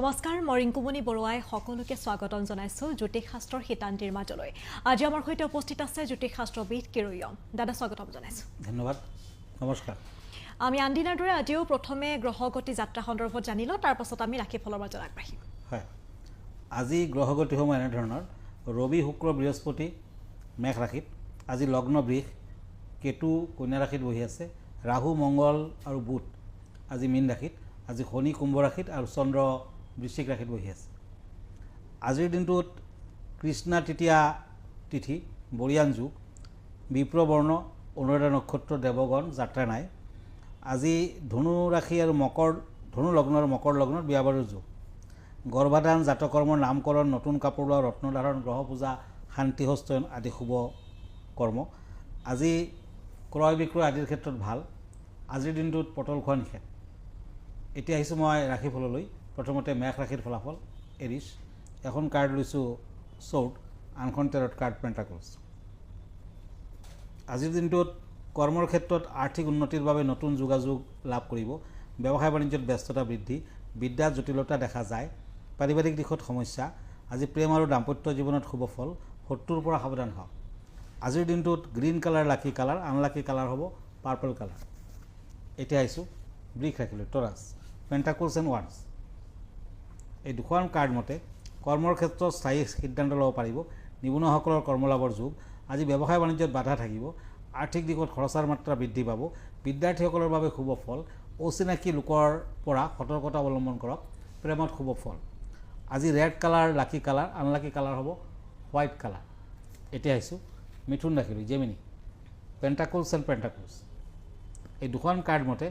নমস্কাৰ মই ৰিংকুমণি বৰুৱাই সকলোকে স্বাগতম জনাইছো জ্যোতিষ শাস্ত্ৰৰ হিতান্তিৰ মাজলৈ আজি আমাৰ সৈতে উপস্থিত আছে জ্যোতিষ শাস্ত্ৰবিদ কিৰয়ম দাদা স্বাগতম জনাইছো ধন্যবাদ নমস্কাৰ আমি আনদিনাৰ দৰে আজিও প্ৰথমে গ্ৰহগতি যাত্ৰা সন্দৰ্ভত জানিলো তাৰ পাছত আমি ৰাশিফলৰ মাজত আগবাঢ়িম হয় আজি গ্ৰহগতিসমূহ এনে ধৰণৰ ৰবি শুক্ৰ বৃহস্পতি মেঘ ৰাশিত আজি লগ্ন বৃষ কেতু কন্যা ৰাশিত বহি আছে ৰাহু মংগল আৰু বুধ আজি মীন ৰাশিত আজি শনি কুম্ভ ৰাশিত আৰু চন্দ্ৰ বৃশ্চিক ৰাশিত বহি আছে আজিৰ দিনটোত কৃষ্ণা তৃতীয়া তিথি বৰিয়ান যুগ বিপ্ৰবৰ্ণ অনুৰাধা নক্ষত্ৰ দেৱগণ যাত্ৰা নাই আজি ধনু ৰাশি আৰু ধনু লগ্ন আৰু মকৰ লগ্নত বিয়া বাৰুৰ যুগ গৰ্ভাধান জাতকৰ্মৰ নামকৰণ নতুন কাপোৰ লোৱা ৰত্নধাৰণ গ্ৰহ পূজা শান্তি হস্তয়ন আদি শুভ কৰ্ম আজি ক্ৰয় বিক্ৰয় আদিৰ ক্ষেত্ৰত ভাল আজিৰ দিনটোত পটল খোৱা নিষেধ এতিয়া আহিছোঁ মই ৰাশিফললৈ প্ৰথমতে মেঘ ৰাশিৰ ফলাফল এৰিছ এখন কাৰ্ড লৈছোঁ চৌট আনখন তেৰত কাৰ্ড পেণ্টাকলছ আজিৰ দিনটোত কৰ্মৰ ক্ষেত্ৰত আৰ্থিক উন্নতিৰ বাবে নতুন যোগাযোগ লাভ কৰিব ব্যৱসায় বাণিজ্যত ব্যস্ততা বৃদ্ধি বিদ্যাত জটিলতা দেখা যায় পাৰিবাৰিক দিশত সমস্যা আজি প্ৰেম আৰু দাম্পত্য জীৱনত শুভ ফল শত্ৰুৰ পৰা সাৱধান হওক আজিৰ দিনটোত গ্ৰীণ কালাৰ লাকি কালাৰ আনলাকি কালাৰ হ'ব পাৰ্পল কালাৰ এতিয়া আহিছোঁ বৃষ ৰাখিলোঁ টৰাছ পেণ্টাকলছ এণ্ড ওৱান্স এই দুখন কাৰ্ড মতে কৰ্মৰ ক্ষেত্ৰত স্থায়ী সিদ্ধান্ত ল'ব পাৰিব নিবনুৱাসকলৰ কৰ্মলাভৰ যুগ আজি ব্যৱসায় বাণিজ্যত বাধা থাকিব আৰ্থিক দিশত খৰচৰ মাত্ৰা বৃদ্ধি পাব বিদ্যাৰ্থীসকলৰ বাবে শুভ ফল অচিনাকি লোকৰ পৰা সতৰ্কতা অৱলম্বন কৰক প্ৰেমত শুভ ফল আজি ৰেড কালাৰ লাকি কালাৰ আনলাকি কালাৰ হ'ব হোৱাইট কালাৰ এতিয়া আহিছোঁ মিথুন ৰাখিলোঁ জেমিনি পেণ্টাকলছ এণ্ড পেণ্টাকলছ এই দুখন কাৰ্ড মতে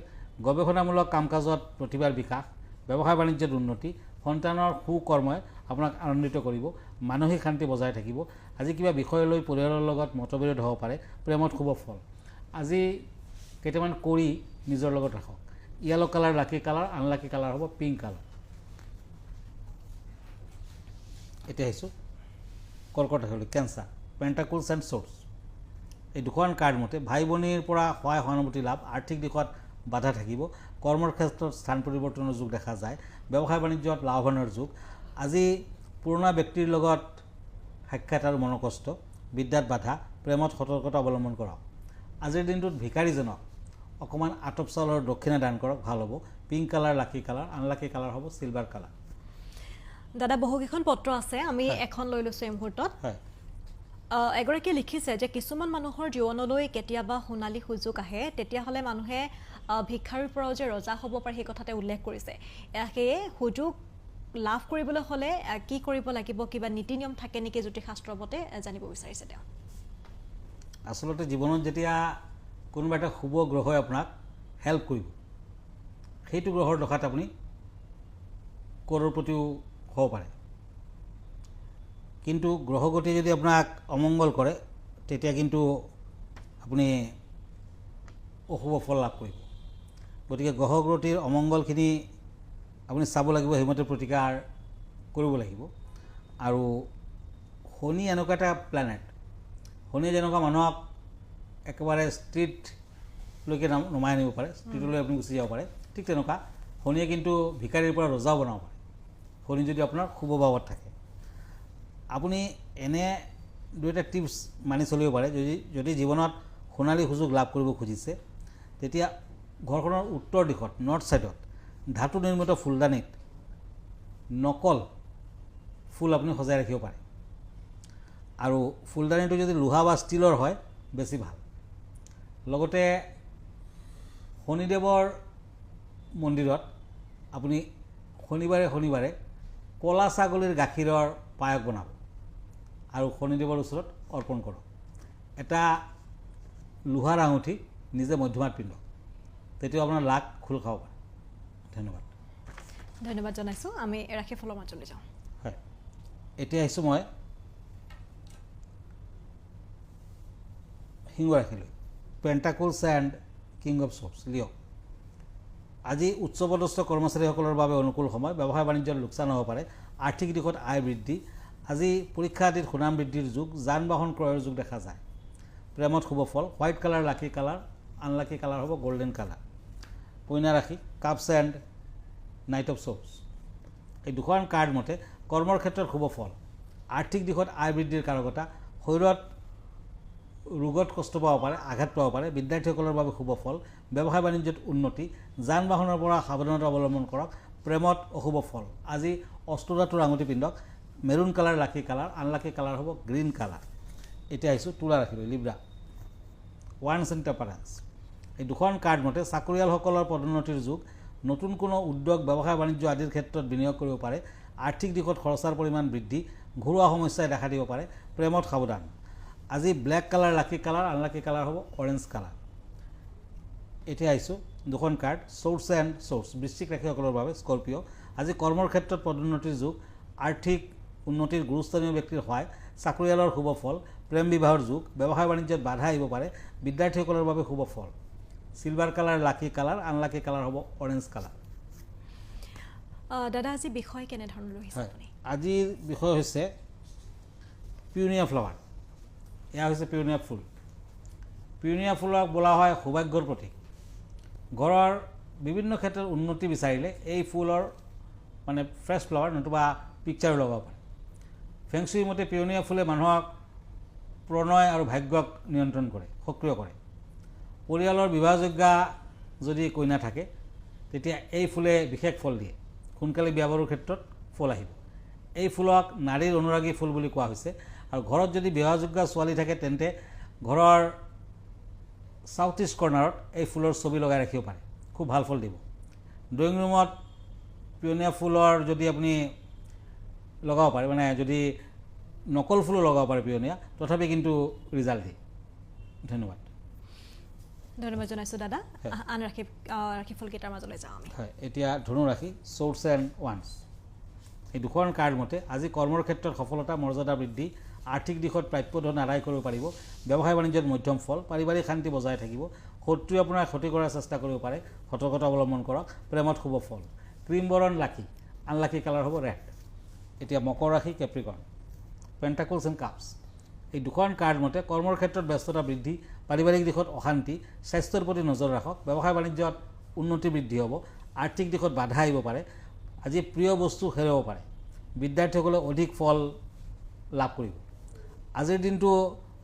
গৱেষণামূলক কাম কাজত প্ৰতিভাৰ বিকাশ ব্যৱসায় বাণিজ্যত উন্নতি সন্তানৰ সুকৰ্মই আপোনাক আনন্দিত কৰিব মানসিক শান্তি বজাই থাকিব আজি কিবা বিষয়লৈ পৰিয়ালৰ লগত মতবিৰোধ হ'ব পাৰে প্ৰেমত শুভ ফল আজি কেইটামান কৰি নিজৰ লগত ৰাখক য়েলো কালাৰ লাকি কালাৰ আনলাকি কালাৰ হ'ব পিংক কালাৰ এতিয়া আহিছোঁ কৰ্কট ৰাশিলৈ কেঞ্চাৰ পেণ্টাকলছ এণ্ড শ্বৰ্টছ এই দুখন কাৰ্ড মতে ভাই ভনীৰ পৰা সহায় সহানুভূতি লাভ আৰ্থিক দিশত বাধা থাকিব কৰ্মৰ ক্ষেত্ৰত স্থান পৰিৱৰ্তনৰ যুগ দেখা যায় ব্যৱসায় বাণিজ্যত লাভৱানৰ যুগ আজি পুৰণা ব্যক্তিৰ লগত সাক্ষাৎ আৰু মনোকষ্ট বিদ্যাত বাধা প্ৰেমত সতৰ্কতা অৱলম্বন কৰক আজিৰ দিনটোত ভিকাৰীজনক অকণমান আতপ চাউলৰ দক্ষিণা দান কৰক ভাল হ'ব পিংক কালাৰ লাকি কালাৰ আনলাকি কালাৰ হ'ব চিলভাৰ কালাৰ দাদা বহুকেইখন পত্ৰ আছে আমি এখন লৈ লৈছোঁ এই মুহূৰ্তত হয় এগৰাকীয়ে লিখিছে যে কিছুমান মানুহৰ জীৱনলৈ কেতিয়াবা সোণালী সুযোগ আহে তেতিয়াহ'লে মানুহে ভিক্ষাৰীৰ পৰাও যে ৰজা হ'ব পাৰে সেই কথাতে উল্লেখ কৰিছে সেয়ে সুযোগ লাভ কৰিবলৈ হ'লে কি কৰিব লাগিব কিবা নীতি নিয়ম থাকে নেকি জ্যোতিষ শাস্ত্ৰৰ মতে জানিব বিচাৰিছে তেওঁ আচলতে জীৱনত যেতিয়া কোনোবা এটা শুভ গ্ৰহই আপোনাক হেল্প কৰিব সেইটো গ্ৰহৰ দশাত আপুনি কৰোৰপতিও হ'ব পাৰে কিন্তু গ্ৰহগতি যদি আপোনাক অমংগল কৰে তেতিয়া কিন্তু আপুনি অশুভ ফল লাভ কৰিব গতিকে গ্ৰহগতিৰ অমংগলখিনি আপুনি চাব লাগিব সেইমতে প্ৰতিকাৰ কৰিব লাগিব আৰু শনি এনেকুৱা এটা প্লেনেট শনিয়ে যেনেকুৱা মানুহক একেবাৰে ষ্ট্ৰীটলৈকে নমাই আনিব পাৰে ষ্ট্ৰীটলৈ আপুনি গুচি যাব পাৰে ঠিক তেনেকুৱা শনিয়ে কিন্তু ভিকাৰীৰ পৰা ৰজাও বনাব পাৰে শনি যদি আপোনাৰ শুভ ভাৱত থাকে আপুনি এনে দুই এটা টিপছ মানি চলিব পাৰে যদি জীৱনত সোণালী সুযোগ লাভ কৰিব খুজিছে তেতিয়া ঘৰখনৰ উত্তৰ দিশত নৰ্থ ছাইডত ধাতু নিৰ্মিত ফুলদানিত নকল ফুল আপুনি সজাই ৰাখিব পাৰে আৰু ফুলদানিটো যদি লোহা বা ষ্টীলৰ হয় বেছি ভাল লগতে শনিদেৱৰ মন্দিৰত আপুনি শনিবাৰে কলা ছাগলীৰ গাখীৰৰ পায়স বনাব আৰু শনিদেৱৰ ওচৰত অৰ্পণ কৰক এটা লোহাৰ আঙুঠি নিজে মধ্যমাত পিন্ধক তেতিয়া আপোনাৰ লাখ খোল খাব পাৰে ধন্যবাদ জনাইছোঁ আমি ৰাশিফলৰ মাজলৈ যাওঁ হয় এতিয়া আহিছোঁ মই সিংহ ৰাশিলৈ pentacles and king of swords Leo' আজি উচ্চপদস্থ কৰ্মচাৰীসকলৰ বাবে অনুকূল সময় ব্যৱসায় বাণিজ্যত লোকচান হ'ব পাৰে আৰ্থিক দিশত আয় বৃদ্ধি আজি পৰীক্ষা আদিত সুনাম বৃদ্ধিৰ যুগ যান বাহন ক্ৰয়ৰ যুগ দেখা যায় প্ৰেমত শুভ ফল হোৱাইট কালাৰ লাকি কালাৰ আনলাকি কালাৰ হ'ব গল্ডেন কালাৰ কন্যা ৰাশি cups and night of shorts এই দুখন কাৰ্ড মতে কৰ্মৰ ক্ষেত্ৰত শুভ ফল, আৰ্থিক দিশত আয় বৃদ্ধিৰ কাৰকতা, শৰীৰত ৰোগত কষ্ট পাব পাৰে, আঘাত পাব পাৰে, বিদ্যাৰ্থীসকলৰ বাবে শুভ ফল, ব্যৱসায় বাণিজ্যত উন্নতি, যান বাহনৰ পৰা সাৱধানতা অৱলম্বন কৰক, প্ৰেমত অশুভ ফল। আজি অষ্টধাতুৰ আঙুঠি পিন্ধক, মেৰুন কালাৰ লাকি কালাৰ, আনলাকি কালাৰ হ'ব গ্ৰীণ কালাৰ। এতিয়া আহিছোঁ তুলা ৰাশিলৈ, লিব্ৰা, ওৱান্স এণ্ড টেম্পাৰেন্স। এই দুখন কাৰ্ড মতে চাকৰিয়ালসকলৰ পদোন্নতিৰ যুগ, নতুন কোনো উদ্যোগ, ব্যৱসায় বাণিজ্য আদিৰ ক্ষেত্ৰত বিনিয়োগ কৰিব পাৰে, আৰ্থিক দিশত খৰচাৰ পৰিমাণ বৃদ্ধি, ঘৰুৱা সমস্যাই দেখা দিব পাৰে, প্ৰেমত সাৱধান। আজি ব্লেক কালাৰ লাকি কালাৰ, আনলাকি কালাৰ হ'ব অৰেঞ্জ কালাৰ। এতিয়া আহিছোঁ দুখন কাৰ্ড চ'ৰ্চ এণ্ড চ'ৰ্চ, বৃশ্চিক ৰাশিসকলৰ বাবে স্কৰ্পিঅ'। আজি কৰ্মৰ ক্ষেত্ৰত পদোন্নতিৰ যুগ, আৰ্থিক উন্নতিৰ গুৰুস্থানীয় ব্যক্তিৰ সহায়, চাকৰিয়ালৰ শুভ ফল, প্ৰেম বিবাহৰ যুগ, ব্যৱসায় বাণিজ্যত বাধা আহিব পাৰে, বিদ্যাৰ্থীসকলৰ বাবে শুভ ফল। চিলভাৰ কালাৰ লাকি কালাৰ, আনলাকি কালাৰ হ'ব অৰেঞ্জ কালাৰ। দাদা আজি বিষয় কেনেধৰণৰ লৈছে আপুনি? আজিৰ বিষয় হৈছে পিউনিয়া ফ্লাৱাৰ। এয়া হৈছে পিউনিয়া ফুল। পিউনিয়া ফুলক বোলা হয় সৌভাগ্যৰ প্ৰতীক। ঘৰৰ বিভিন্ন ক্ষেত্ৰত উন্নতি বিচাৰিলে এই ফুলৰ মানে ফ্ৰেছ ফ্লাৱাৰ নতুবা পিকচাৰো লগাব পাৰে। ফেংচুই মতে পিউনিয়া ফুলে মানুহক প্ৰণয় আৰু ভাগ্যক নিয়ন্ত্ৰণ কৰে, সক্ৰিয় কৰে। পৰিয়ালৰ বিবাহযোগ্য যদি কইনা থাকে তেতিয়া এই ফুলে বিশেষ ফল দিয়ে, সোনকালে বিয়া বাৰুৰ ক্ষেত্ৰত ফল আহিব। এই ফুলক নাৰীৰ অনুৰাগী ফুল বুলি কোৱা হৈছে। আৰু ঘৰত যদি বিবাহযোগ্য ছোৱালী থাকে তেন্তে ঘৰৰ সাউথ ইষ্ট কৰ্নাৰত এই ফুলৰ ছবি লগাই ৰাখিব পাৰে, খুব ভাল ফল দিব। ড্ৰয়িং ৰুমত পিউনিয়া ফুলৰ যদি আপুনি লগাব পাৰে, মানে যদি নকল ফুলো লগাব পাৰে পিউনিয়া, তথাপি কিন্তু ৰিজাল্ট দিয়ে। ধন্যবাদ। ধন্যবাদ জনাইছোঁ দাদা। আন ৰাশিফলকেইটাৰ মাজলৈ যাওঁ আমি। হয়, এতিয়া ধনু ৰাশি, চ'ৰ্চ এণ্ড ওৱান্স। এই দুখন কাৰ্ড মতে আজি কৰ্মৰ ক্ষেত্ৰত সফলতা, মৰ্যাদা বৃদ্ধি, আৰ্থিক দিশত প্ৰাপ্য ধন আদায় কৰিব পাৰিব, ব্যৱসায় বাণিজ্যত মধ্যম ফল, পাৰিবাৰিক শান্তি বজাই থাকিব, শত্ৰুৱে আপোনাৰ ক্ষতি কৰাৰ চেষ্টা কৰিব পাৰে, সতৰ্কতা অৱলম্বন কৰক, প্ৰেমত শুভ ফল। ক্ৰীম বৰণ লাকি, আনলাকি কালাৰ হ'ব ৰেড। এতিয়া মকৰ ৰাশি, কেপ্ৰিকৰ্ণ, পেণ্টাকলছ এণ্ড কাপছ। এই দুখন কাৰ্ড মতে কৰ্মৰ ক্ষেত্ৰত ব্যস্ততা বৃদ্ধি, পাৰিবাৰিক দিশত অশান্তি, স্বাস্থ্যৰ প্ৰতি নজৰ ৰাখক, ব্যৱসায় বাণিজ্যত উন্নতি বৃদ্ধি হ'ব, আৰ্থিক দিশত বাধা আহিব পাৰে, আজি প্ৰিয় বস্তু হেৰাব পাৰে, বিদ্যাৰ্থীসকলে অধিক ফল লাভ কৰিব। আজিৰ দিনটো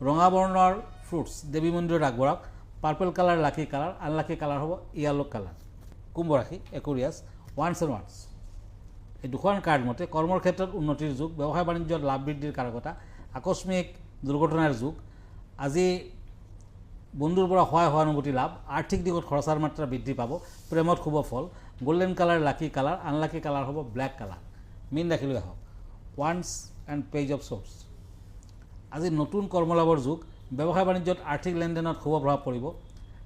ৰঙা বৰ্ণৰ ফ্ৰুটছ দেৱী মন্দিৰত আগবঢ়াওক, পাৰ্পল কালাৰ লাকি কালাৰ, আনলাকি কালাৰ হ'ব য়েল্ল' কালাৰ। কুম্ভ ৰাশি, একুৰিয়াছ, ওৱান্স এণ্ড ওৱান্স। এই দুখন কাৰ্ড মতে কৰ্মৰ ক্ষেত্ৰত উন্নতিৰ যুগ, ব্যৱসায় বাণিজ্যত লাভ বৃদ্ধিৰ কাৰকতা, আকস্মিক দুৰ্ঘটনাৰ যুগ, আজি বন্ধুৰ পৰা সহানুভূতি লাভ, আৰ্থিক দিশত খৰচাৰ মাত্ৰা বৃদ্ধি পাব, প্ৰেমত শুভ ফল, গোল্ডেন কালাৰ লাকি কালাৰ, আনলাকি কালাৰ হ'ব ব্লেক কালাৰ। মীন ৰাশিলৈ আহক, once and page of source. আজি নতুন কৰ্মলাভৰ যুগ, ব্যৱসায় বাণিজ্যত আৰ্থিক লেনদেনত শুভ প্ৰভাৱ পৰিব,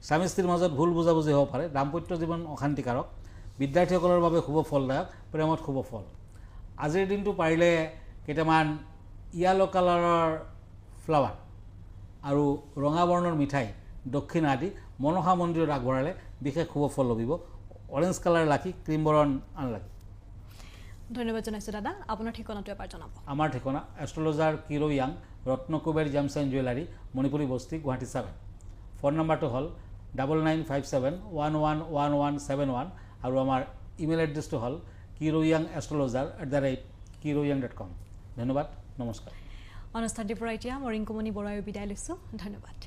স্বামী স্ত্ৰীৰ মাজত ভুল বুজাবুজি হ'ব পাৰে, দাম্পত্য জীৱন অশান্তিকাৰক, বিদ্যাৰ্থীসকলৰ বাবে শুভ ফলদায়ক, প্ৰেমত শুভ ফল। আজিৰ দিনটো পাৰিলে কেইটামান য়েল্ল' কালাৰৰ ফ্লাৱাৰ আৰু ৰঙা বৰ্ণৰ মিঠাই দক্ষিণা আদি মনসা মন্দিৰত আগবঢ়ালে বিশেষ শুভ ফল লভিব। অৰেঞ্জ কালাৰ লাকি, ক্ৰীম বৰণ আনলাকি। ধন্যবাদ জনাইছোঁ দাদা। আপোনাৰ ঠিকনাটো এবাৰ জনাব। আমাৰ ঠিকনা astrologer Kiro Yang, Ratnakuber gems and jewellery, Manipuri Basti, Guwahati 7। Phone নম্বৰটো হ'ল 9957111171 আৰু আমাৰ ইমেইল এড্ৰেছটো হ'ল kiroyangastrologer@kiroyang.com। ধন্যবাদ, নমস্কাৰ। অনুষ্ঠানটিৰ পৰা এতিয়া মই ৰিংকুমণি বৰুৱাই বিদায় লৈছোঁ। ধন্যবাদ।